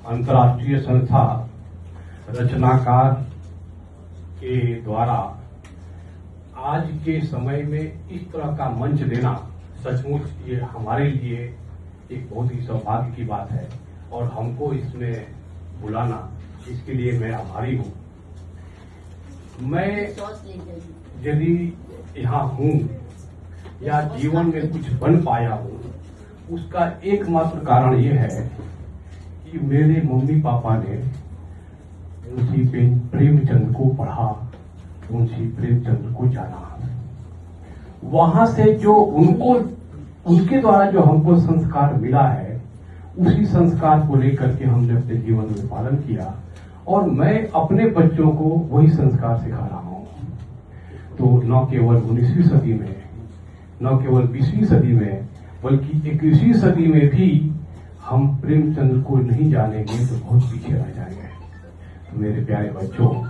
अंतर्राष्ट्रीय संस्था रचनाकार के द्वारा आज के समय में इस तरह का मंच देना सचमुच ये हमारे लिए एक बहुत ही सौभाग्य की बात है और हमको इसमें बुलाना इसके लिए मैं आभारी हूँ। मैं यदि यहाँ हूँ या जीवन में कुछ बन पाया हूँ उसका एकमात्र कारण ये है कि मेरे मम्मी पापा ने मुंशी प्रेमचंद को पढ़ा, मुंशी प्रेमचंद को जाना। वहां से जो उनके द्वारा जो हमको संस्कार मिला है उसी संस्कार को लेकर के हमने अपने जीवन में पालन किया और मैं अपने बच्चों को वही संस्कार सिखा रहा हूं। तो न केवल 19वीं सदी में, न केवल 20वीं सदी में, बल्कि 21वीं सदी में भी हम प्रेमचंद को नहीं जानेंगे तो बहुत पीछे रह जाएंगे। तो मेरे प्यारे बच्चों,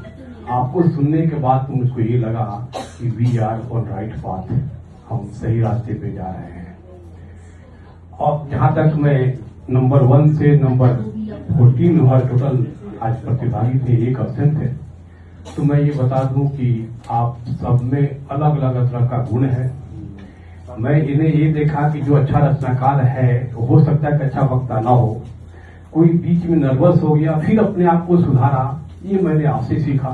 आपको सुनने के बाद तो मुझको ये लगा कि we are on right path, हम सही रास्ते पे जा रहे हैं। और जहां तक मैं नंबर 1 से नंबर 14 हर टोटल आज प्रतिभागी थे, एक अब्सेंट थे, तो मैं ये बता दूं कि आप सब में अलग अलग तरह का गुण है। मैं इन्हें ये देखा कि जो अच्छा रचनाकार है हो सकता है कि अच्छा वक्ता ना हो, कोई बीच में नर्वस हो गया फिर अपने आप को सुधारा, ये मैंने आपसे सीखा।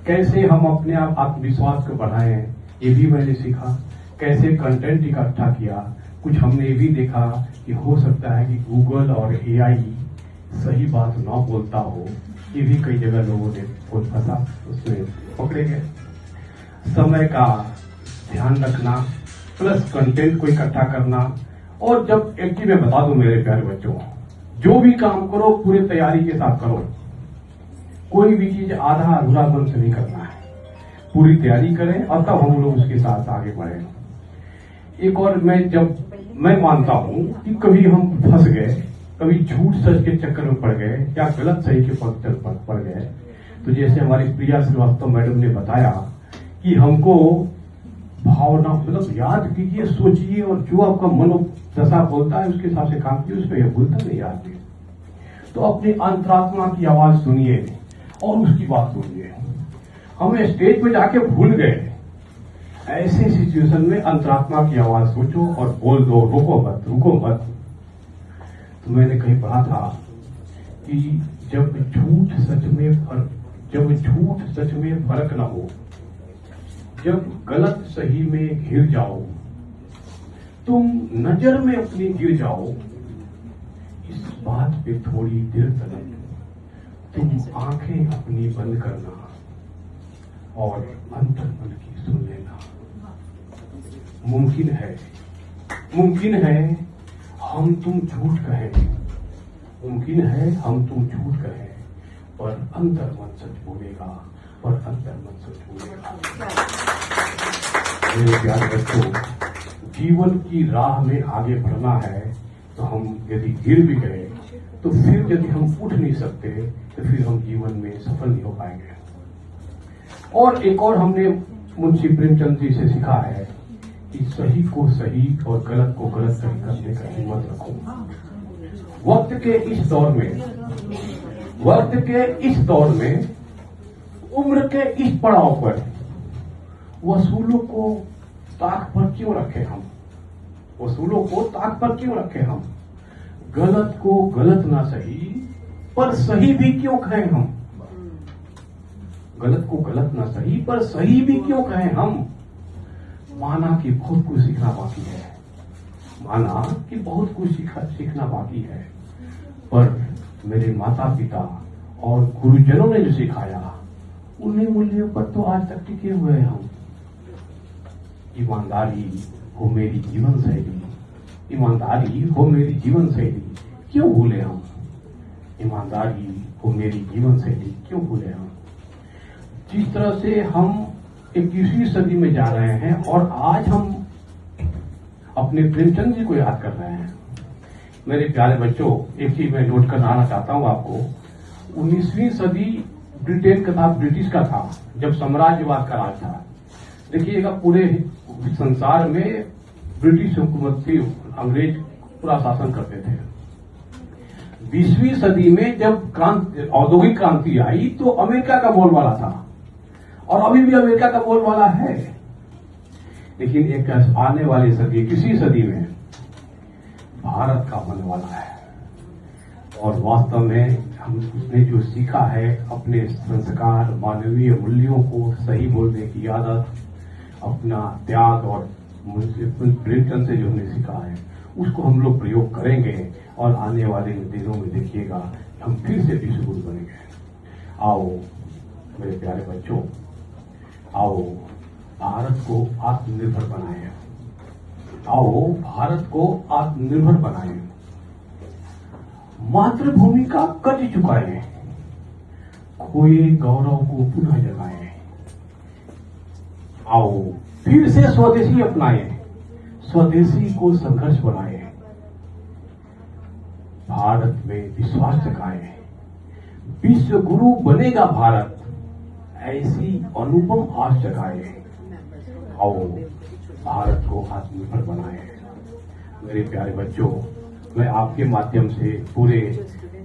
कैसे हम अपने आप आत्मविश्वास को बढ़ाएं ये भी मैंने सीखा। कैसे कंटेंट इकट्ठा किया, कुछ हमने ये भी देखा कि हो सकता है कि गूगल और एआई सही बात ना बोलता हो, ये भी कई जगह लोगों ने बहुत फंसा उसमें पकड़े गए। समय का ध्यान रखना प्लस कंटेंट को इकट्ठा करना। और जब एक्चुअली मैं बता दूं मेरे प्यारे बच्चों, जो भी काम करो पूरी तैयारी के साथ करो, कोई भी चीज आधा अधूरा मन से नहीं करना है, पूरी तैयारी करें और तब हम लोग उसके साथ आगे बढ़े। एक और मैं मानता हूं कि कभी हम फंस गए, कभी झूठ सच के चक्कर में पड़ गए या गलत सही के पक्ष पर पड़ गए, तो जैसे हमारी प्रिया श्रीवास्तव मैडम ने बताया कि हमको भावना मतलब याद कीजिए, सोचिए और जो आपका मनोदशा बोलता है उसके हिसाब से काम कीजिए, उसमें यह भूलता नहीं आदमी। तो अपनी अंतरात्मा की आवाज सुनिए और उसकी बात सुनिए। हमें स्टेज पे जाके भूल गए, ऐसे सिचुएशन में अंतरात्मा की आवाज सोचो और बोल दो, रुको मत। तो मैंने कहीं पढ़ा था कि जब झूठ सच में फर्क न हो, जब गलत सही में घिर जाओ, तुम नजर में अपनी गिर जाओ, इस बात पे थोड़ी देर तक तुम आंखें अपनी बंद करना और अंतर्मन की सुन लेना। मुमकिन है हम तुम झूठ कहें, मुमकिन है हम तुम झूठ कहें, पर अंतर्मन सच बोलेगा, पर अंतर्मन सच बोलेगा। मेरे प्यारे बच्चों, जीवन की राह में आगे बढ़ना है तो हम यदि गिर भी गए तो फिर यदि हम उठ नहीं सकते तो फिर हम जीवन में सफल नहीं हो पाएंगे। और एक और हमने मुंशी प्रेमचंद जी से सीखा है कि सही को सही और गलत को गलत सही करने का हिम्मत रखो। वक्त के इस दौर में उम्र के इस पड़ाव पर वसूलों को ताक पर क्यों रखे हम? गलत को गलत ना सही पर सही भी क्यों कहें हम? गलत को गलत ना सही पर सही भी क्यों कहें हम? माना कि बहुत कुछ सीखना बाकी है, पर मेरे माता पिता और गुरुजनों ने जो सिखाया उन्हीं मूल्यों पर तो आज तक टिके हुए हैं हम। ईमानदारी हो मेरी जीवन शैली, क्यों भूले हम? ईमानदारी हो मेरी जीवन शैली, क्यों भूले हम? जिस तरह से हम 21वीं सदी में जा रहे हैं और आज हम अपने प्रेमचंद जी को याद कर रहे हैं। मेरे प्यारे बच्चों, एक चीज मैं नोट कराना चाहता हूं आपको। 19वीं सदी ब्रिटेन का था, ब्रिटिश का था, जब साम्राज्यवाद का राज था। देखिएगा पूरे संसार में ब्रिटिश हुकूमत थी, अंग्रेज पूरा शासन करते थे। 20वीं सदी में जब औद्योगिक क्रांति आई तो अमेरिका का बोलबाला था और अभी भी अमेरिका का बोलबाला है। लेकिन एक आने वाली सदी, किसी सदी में भारत का होने वाला है। और वास्तव में उसने जो सीखा है, अपने संस्कार, मानवीय मूल्यों को सही बोलने की आदत, अपना त्याग और प्रेमचंद से जो हमने सीखा है, उसको हम लोग प्रयोग करेंगे और आने वाले दिनों में देखिएगा हम फिर से विश्व गुरु बनेंगे। आओ मेरे प्यारे बच्चों, आओ भारत को आत्मनिर्भर बनाएं। आओ भारत को आत्मनिर्भर बनाएं। मातृभूमि का कर्ज चुकाएं, खोए गौरव को पुनः जगाएं। आओ फिर से स्वदेशी अपनाएं, स्वदेशी को संघर्ष बनाएं। भारत में विश्वास जगाएं, विश्व गुरु बनेगा भारत, ऐसी अनुपम आस जगाएं। आओ भारत को आत्मनिर्भर बनाएं। मेरे प्यारे बच्चों, मैं आपके माध्यम से पूरे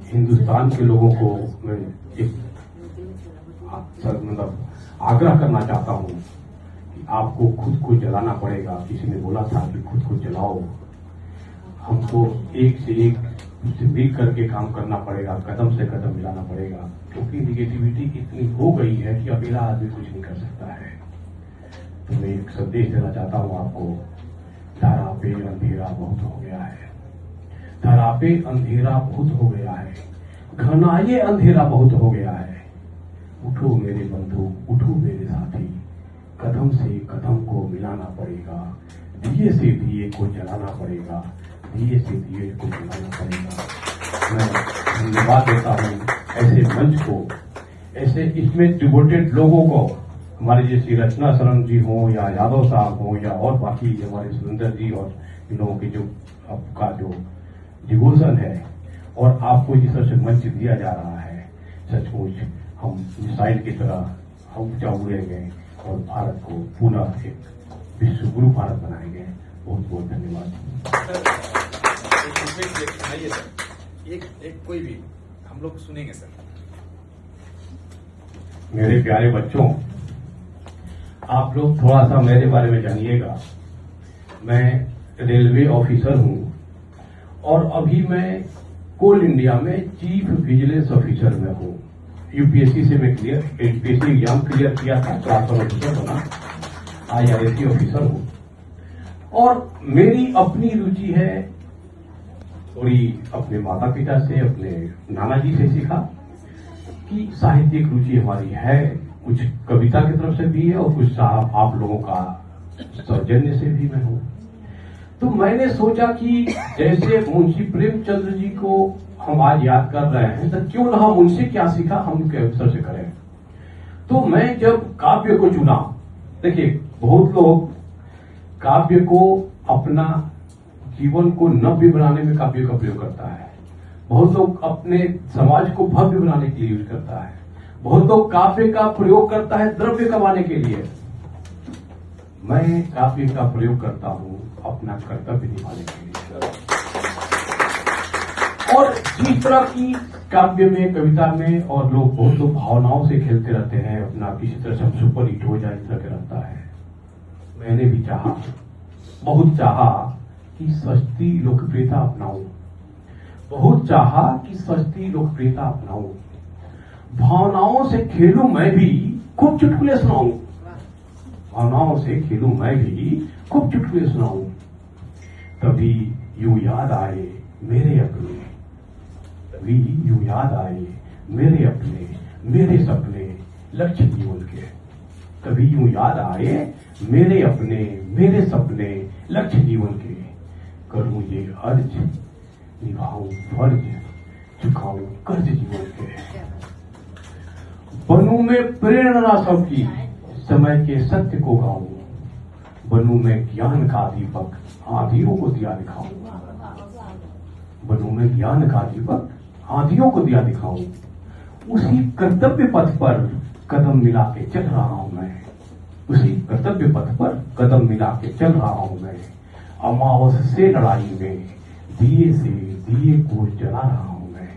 हिंदुस्तान के लोगों को मैं एक आग्रह करना चाहता हूं कि आपको खुद को जलाना पड़ेगा। किसी ने बोला था कि खुद को जलाओ। हमको एक से एक उससे मिल करके काम करना पड़ेगा, कदम से कदम मिलाना पड़ेगा, क्योंकि निगेटिविटी इतनी हो गई है कि अकेला आदमी कुछ नहीं कर सकता है। तो मैं एक संदेश देना चाहता हूं आपको, धारा पे अंधेरा बहुत हो गया है, धरा पे अंधेरा बहुत हो गया है, घनाए अंधेरा बहुत हो गया है। उठो मेरे बंधु, उठो मेरे साथी, कदम से कदम को मिलाना पड़ेगा, दिए से दिए को जलाना पड़ेगा, दिए से दिए को जलाना पड़ेगा। मैं धन्यवाद देता हूं ऐसे मंच को, ऐसे इसमें डिवोटेड लोगों को, हमारे जैसी रचना शरण जी हों या यादव साहब हों या और बाकी हमारे सुरेंद्र जी और इन लोगों के जो आपका जो डिवोशन है और आपको जिस तरह से मंच दिया जा रहा है, सचमुच हम मिसाइल की तरह हम ऊंचा उड़ेंगे और भारत को पुनः एक विश्व गुरु भारत बनाएंगे। बहुत बहुत धन्यवाद। एक कोई भी हम लोग सुनेंगे सर। मेरे प्यारे बच्चों, आप लोग थोड़ा सा मेरे बारे में जानिएगा। मैं रेलवे ऑफिसर हूं और अभी मैं कोल इंडिया में चीफ विजिलेंस ऑफिसर में हूं। यूपीएससी से मैं यूपीएससी एग्जाम क्लियर किया था, ट्रांसफर ऑफिसर बना, IRAC ऑफिसर हूं। और मेरी अपनी रुचि है, थोड़ी अपने माता पिता से, अपने नाना जी से सीखा कि साहित्यिक रुचि हमारी है, कुछ कविता की तरफ से भी है और कुछ आप लोगों का सौजन्य से भी मैं हूं। तो मैंने सोचा कि जैसे मुंशी प्रेमचंद जी को हम आज याद कर रहे हैं, तो क्यों ना हम उनसे क्या सीखा हम के अवसर से करें। तो मैं जब काव्य को चुना, देखिए बहुत लोग काव्य को अपना जीवन को नव्य बनाने में काव्य का प्रयोग करता है, बहुत लोग अपने समाज को भव्य बनाने के लिए यूज करता है, बहुत लोग काव्य का प्रयोग करता है द्रव्य कमाने के लिए। मैं काव्य का प्रयोग करता हूं अपना कर्तव्य निभाने के लिए। और जिस तरह की काव्य में, कविता में और लोग बहुत लोग भावनाओं से खेलते रहते हैं, अपना किसी तरह से हम सुपर हिट हो जाए इस तरह के रहता है। मैंने भी चाहा, बहुत चाहा कि सस्ती लोकप्रियता अपनाऊं, बहुत चाहा कि सस्ती लोकप्रियता अपनाऊं, भावनाओं से खेलूं मैं भी, खूब चुटकुले सुनाऊं, भावनाओं से खेलूं मैं भी, खूब चुटकुले सुनाऊं। तभी यूं याद आए मेरे अपने, तभी यूं याद आए मेरे अपने, मेरे सपने लक्ष्य जीवन के। तभी यूं याद आए मेरे अपने, मेरे सपने लक्ष्य जीवन के। करूं ये अर्ज, निभाऊं फर्ज, चुकाऊं कर्ज जीवन के। बनूं में प्रेरणा सबकी, समय के सत्य को गाऊं, बनूं में ज्ञान का दीपक, आंधियों को दिया दिखाऊं, बनूं में ज्ञान का दीपक, आंधियों को दिया दिखाऊं। उसी कर्तव्य पथ पर कदम मिला के चल रहा हूं मैं, उसी कर्तव्य पथ पर कदम मिला के चल रहा हूं मैं। अमावस से लड़ाई में दिए से दिए को जला रहा हूं मैं।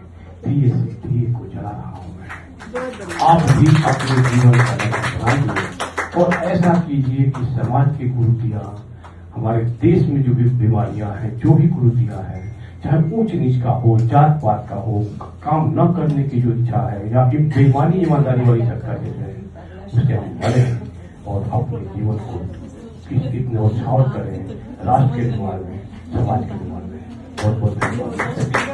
दिए से दिए को जला रहा हूं मैं। आप भी अपने जीवन का लक्ष्य बनाइए और ऐसा कीजिए कि समाज की कुरीतियां, हमारे देश में जो भी बीमारियां हैं, जो भी कुरीतियां हैं, चाहे ऊंच नीच का हो, जात पात का हो, काम न करने की जो इच्छा है या फिर बेईमानी ईमानदारी वाली चक्कर है, उससे हम बने और अपने जीवन को इतने उत्साह करें, राष्ट्र के निर्माण में, समाज के निर्माण में। बहुत बहुत धन्यवाद।